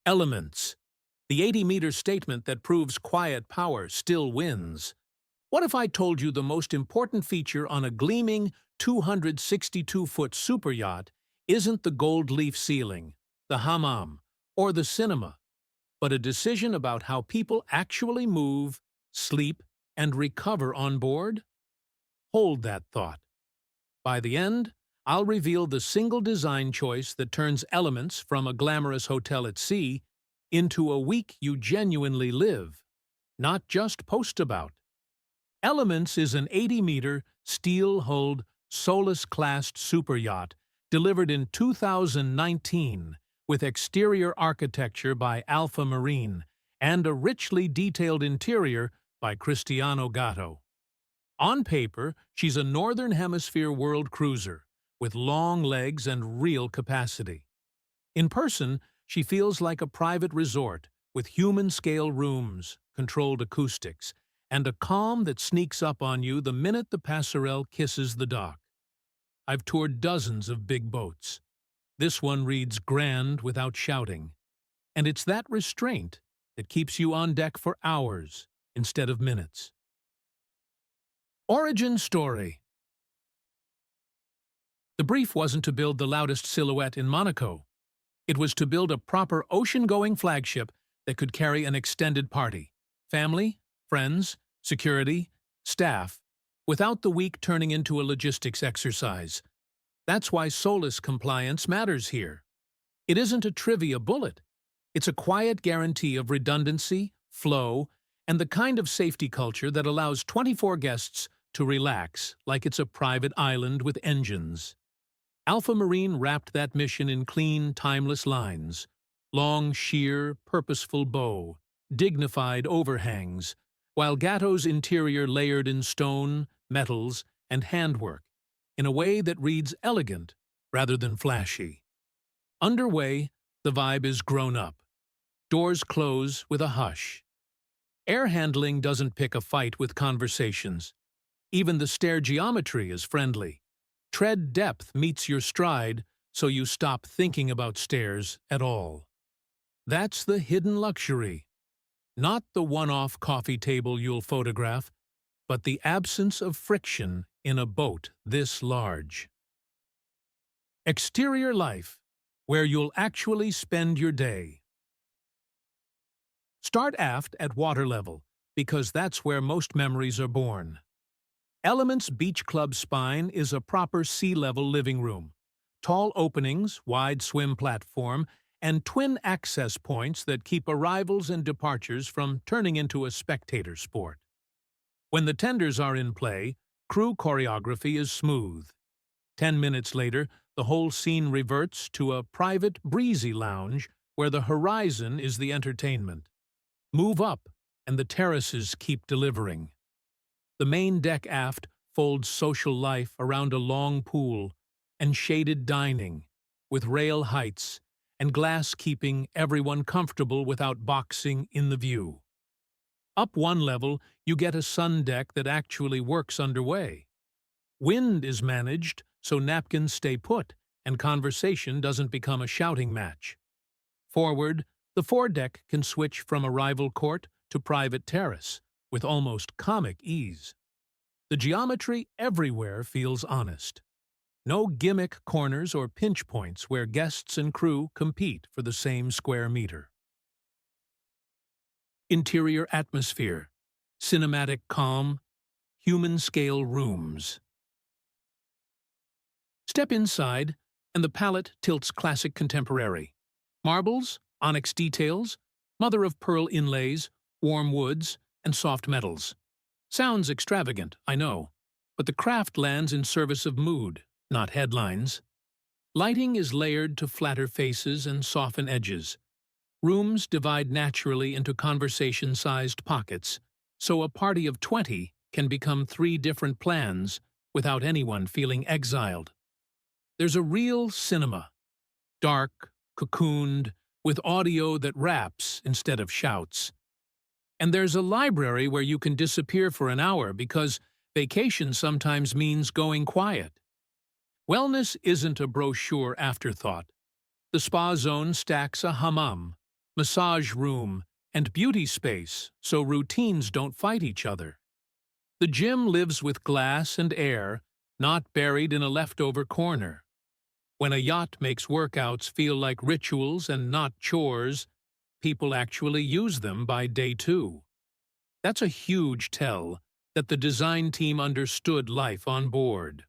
Elements. The 80-meter statement that proves quiet power still wins. What if I told you the most important feature on a gleaming 262-foot superyacht isn't the gold leaf ceiling, the hammam, or the cinema, but a decision about how people actually move, sleep, and recover on board? Hold that thought. By the end, I'll reveal the single design choice that turns Elements from a glamorous hotel at sea into a week you genuinely live, not just post about. Elements is an 80-meter, steel-hulled, SOLAS-class superyacht delivered in 2019 with exterior architecture by Alpha Marine and a richly detailed interior by Cristiano Gatto. On paper, she's a Northern Hemisphere world cruiser with long legs and real capacity. In person, she feels like a private resort with human-scale rooms, controlled acoustics, and a calm that sneaks up on you the minute the passerelle kisses the dock. I've toured dozens of big boats. This one reads grand without shouting, and it's that restraint that keeps you on deck for hours instead of minutes. Origin story. The brief wasn't to build the loudest silhouette in Monaco. It was to build a proper ocean-going flagship that could carry an extended party, family, friends, security, staff, without the week turning into a logistics exercise. That's why SOLAS compliance matters here. It isn't a trivia bullet. It's a quiet guarantee of redundancy, flow, and the kind of safety culture that allows 24 guests to relax like it's a private island with engines. Alpha Marine wrapped that mission in clean, timeless lines. Long, sheer, purposeful bow, dignified overhangs, while Gatto's interior layered in stone, metals, and handwork, in a way that reads elegant rather than flashy. Underway, the vibe is grown up. Doors close with a hush. Air handling doesn't pick a fight with conversations. Even the stair geometry is friendly. Tread depth meets your stride, so you stop thinking about stairs at all. That's the hidden luxury. Not the one-off coffee table you'll photograph, but the absence of friction in a boat this large. Exterior life, where you'll actually spend your day. Start aft at water level, because that's where most memories are born. Elements Beach Club spine is a proper sea-level living room. Tall openings, wide swim platform, and twin access points that keep arrivals and departures from turning into a spectator sport. When the tenders are in play, crew choreography is smooth. 10 minutes later, the whole scene reverts to a private, breezy lounge where the horizon is the entertainment. Move up, and the terraces keep delivering. The main deck aft folds social life around a long pool and shaded dining, with rail heights and glass keeping everyone comfortable without boxing in the view. Up one level, you get a sun deck that actually works underway. Wind is managed so napkins stay put and conversation doesn't become a shouting match. Forward, the foredeck can switch from arrival court to private terrace with almost comic ease. The geometry everywhere feels honest. No gimmick corners or pinch points where guests and crew compete for the same square meter. Interior atmosphere, cinematic calm, human-scale rooms. Step inside, and the palette tilts classic contemporary. Marbles, onyx details, mother-of-pearl inlays, warm woods, and soft metals. Sounds extravagant, I know, but the craft lands in service of mood, not headlines. Lighting is layered to flatter faces and soften edges. Rooms divide naturally into conversation-sized pockets, so a party of 20 can become 3 different plans without anyone feeling exiled. There's a real cinema, dark, cocooned, with audio that raps instead of shouts. And there's a library where you can disappear for an hour because vacation sometimes means going quiet. Wellness isn't a brochure afterthought. The spa zone stacks a hammam, massage room, and beauty space so routines don't fight each other. The gym lives with glass and air, not buried in a leftover corner. When a yacht makes workouts feel like rituals and not chores, people actually use them by day 2. That's a huge tell that the design team understood life on board.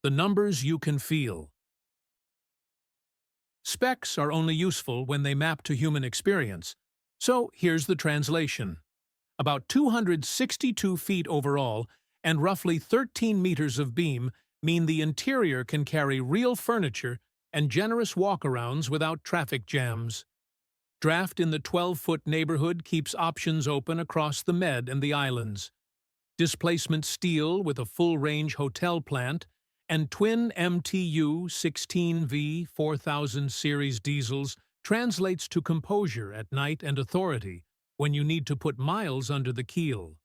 The numbers you can feel. Specs are only useful when they map to human experience, so here's the translation. About 262 feet overall and roughly 13 meters of beam mean the interior can carry real furniture and generous walkarounds without traffic jams. Draft in the 12-foot neighborhood keeps options open across the Med and the islands. Displacement steel with a full-range hotel plant and twin MTU 16V 4000 series diesels translates to composure at night and authority when you need to put miles under the keel.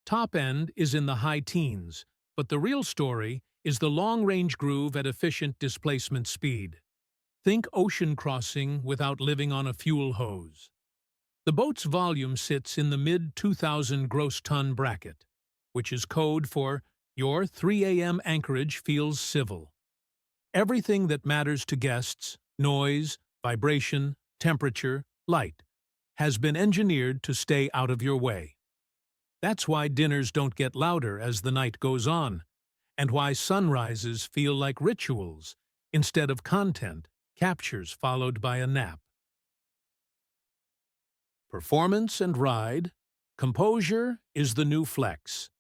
Top end is in the high teens, but the real story is the long-range groove at efficient displacement speed. Think ocean crossing without living on a fuel hose. The boat's volume sits in the mid-2,000 gross ton bracket, which is code for your 3 a.m. anchorage feels civil. Everything that matters to guests, noise, vibration, temperature, light, has been engineered to stay out of your way. That's why dinners don't get louder as the night goes on, and why sunrises feel like rituals instead of content captures followed by a nap. Performance and ride. Composure is the new flex.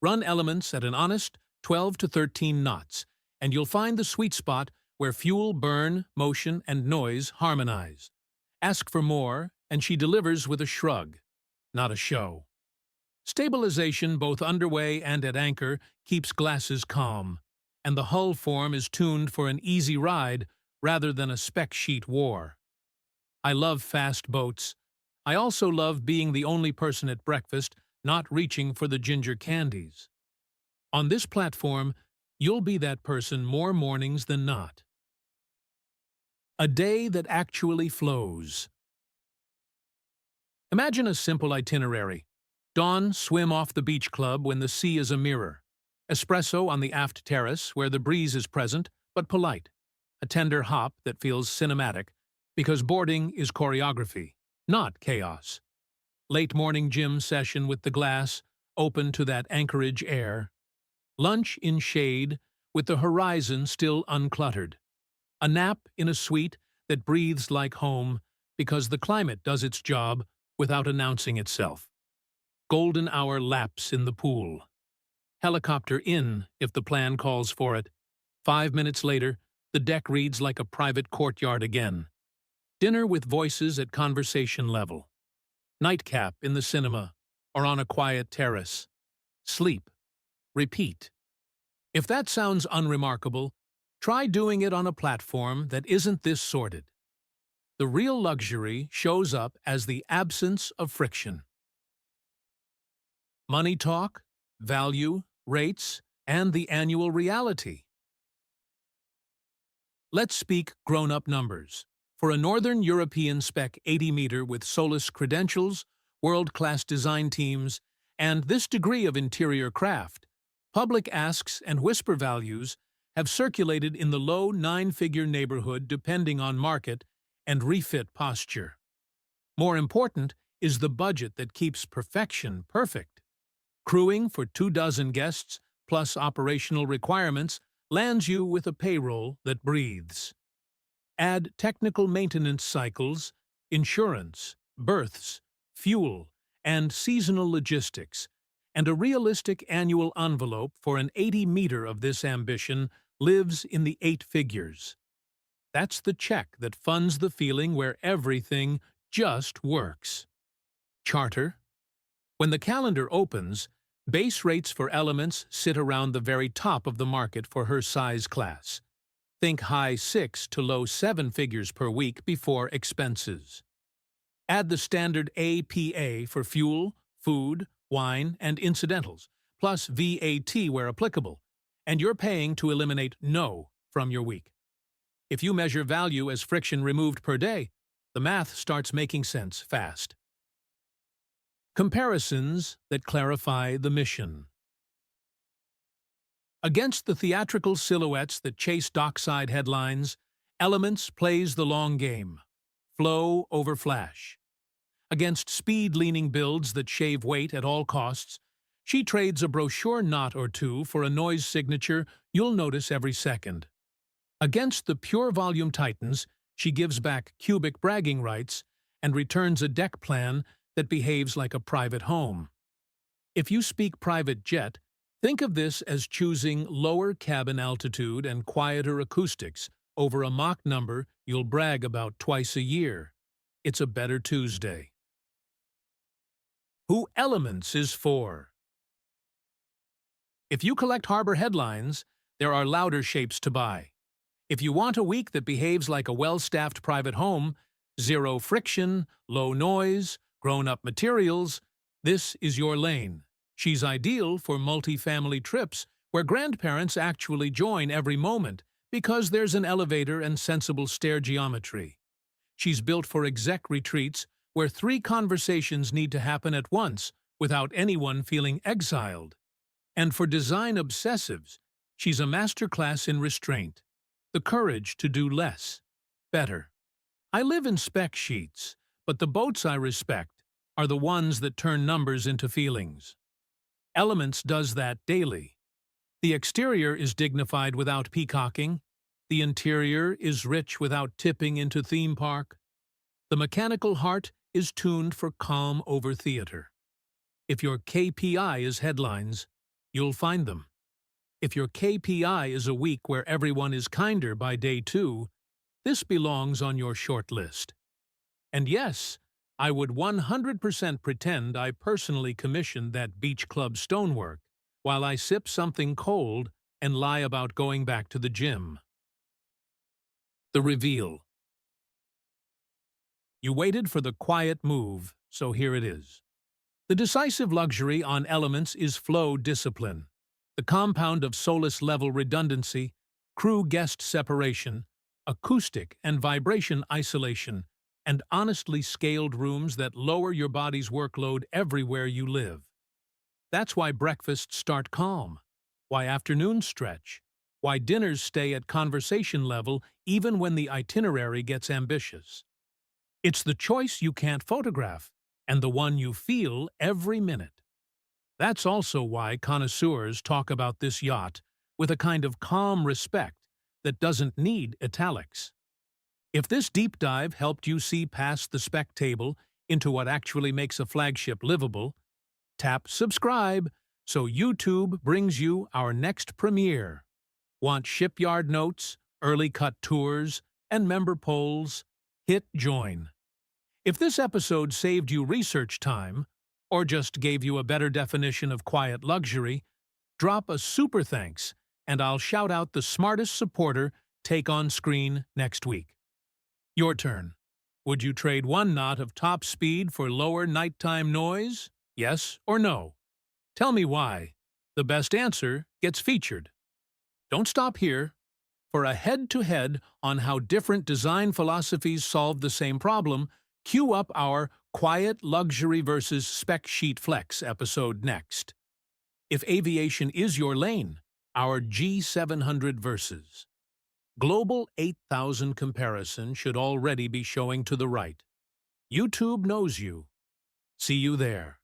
Run elements at an honest 12 to 13 knots, and you'll find the sweet spot where fuel, burn, motion, and noise harmonize. Ask for more, and she delivers with a shrug, not a show. Stabilization, both underway and at anchor, keeps glasses calm, and the hull form is tuned for an easy ride rather than a spec sheet war. I love fast boats. I also love being the only person at breakfast not reaching for the ginger candies. On this platform, you'll be that person more mornings than not. A day that actually flows. Imagine a simple itinerary. Dawn, swim off the beach club when the sea is a mirror. Espresso on the aft terrace where the breeze is present but polite. A tender hop that feels cinematic because boarding is choreography, not chaos. Late morning gym session with the glass open to that anchorage air. Lunch in shade with the horizon still uncluttered. A nap in a suite that breathes like home because the climate does its job without announcing itself. Golden hour laps in the pool. Helicopter in if the plan calls for it. 5 minutes later, the deck reads like a private courtyard again. Dinner with voices at conversation level. Nightcap in the cinema or on a quiet terrace. Sleep. Repeat. If that sounds unremarkable, try doing it on a platform that isn't this sordid. The real luxury shows up as the absence of friction. Money talk, value, rates, and the annual reality. Let's speak grown-up numbers. For a Northern European spec 80-meter with SOLAS credentials, world-class design teams, and this degree of interior craft, public asks and whisper values have circulated in the low 9-figure neighborhood depending on market and refit posture. More important is the budget that keeps perfection perfect. Crewing for 24 guests plus operational requirements lands you with a payroll that breathes. Add technical maintenance cycles, insurance, berths, fuel, and seasonal logistics, and a realistic annual envelope for an 80-meter of this ambition lives in the 8 figures. That's the check that funds the feeling where everything just works. Charter. When the calendar opens, base rates for elements sit around the very top of the market for her size class. Think high 6 to low 7 figures per week before expenses. Add the standard APA for fuel, food, wine, and incidentals, plus VAT where applicable, and you're paying to eliminate no from your week. If you measure value as friction removed per day, the math starts making sense fast. Comparisons that clarify the mission. Against the theatrical silhouettes that chase dockside headlines, Elements plays the long game. Flow over flash. Against speed-leaning builds that shave weight at all costs, she trades a brochure knot or two for a noise signature you'll notice every second. Against the pure volume titans, she gives back cubic bragging rights and returns a deck plan that behaves like a private home. If you speak private jet, think of this as choosing lower cabin altitude and quieter acoustics over a Mach number you'll brag about twice a year. It's a better Tuesday. Who Elements is for. If you collect harbor headlines, there are louder shapes to buy. If you want a week that behaves like a well-staffed private home, zero friction, low noise, grown-up materials, this is your lane. She's ideal for multi-family trips where grandparents actually join every moment because there's an elevator and sensible stair geometry. She's built for exec retreats where 3 conversations need to happen at once without anyone feeling exiled. And for design obsessives, she's a masterclass in restraint, the courage to do less, better. I live in spec sheets, but the boats I respect are the ones that turn numbers into feelings. Elements does that daily. The exterior is dignified without peacocking. The interior is rich without tipping into theme park. The mechanical heart is tuned for calm over theater. If your KPI is headlines, you'll find them. If your KPI is a week where everyone is kinder by day 2, this belongs on your short list. And yes, I would 100% pretend I personally commissioned that beach club stonework while I sip something cold and lie about going back to the gym. The reveal. You waited for the quiet move, so here it is. The decisive luxury on Elements is flow discipline, the compound of SOLAS-level redundancy, crew-guest separation, acoustic and vibration isolation, and honestly scaled rooms that lower your body's workload everywhere you live. That's why breakfasts start calm, why afternoons stretch, why dinners stay at conversation level even when the itinerary gets ambitious. It's the choice you can't photograph, and the one you feel every minute. That's also why connoisseurs talk about this yacht with a kind of calm respect that doesn't need italics. If this deep dive helped you see past the spec table into what actually makes a flagship livable, tap subscribe so YouTube brings you our next premiere. Want shipyard notes, early cut tours, and member polls? Hit join. If this episode saved you research time, or just gave you a better definition of quiet luxury, drop a super thanks and I'll shout out the smartest supporter take on screen next week. Your turn. Would you trade one knot of top speed for lower nighttime noise? Yes or no? Tell me why. The best answer gets featured. Don't stop here. For a head-to-head on how different design philosophies solve the same problem, cue up our Quiet Luxury versus Spec Sheet Flex episode next. If aviation is your lane, our G700 versus Global 8000 comparison should already be showing to the right. YouTube knows you. See you there.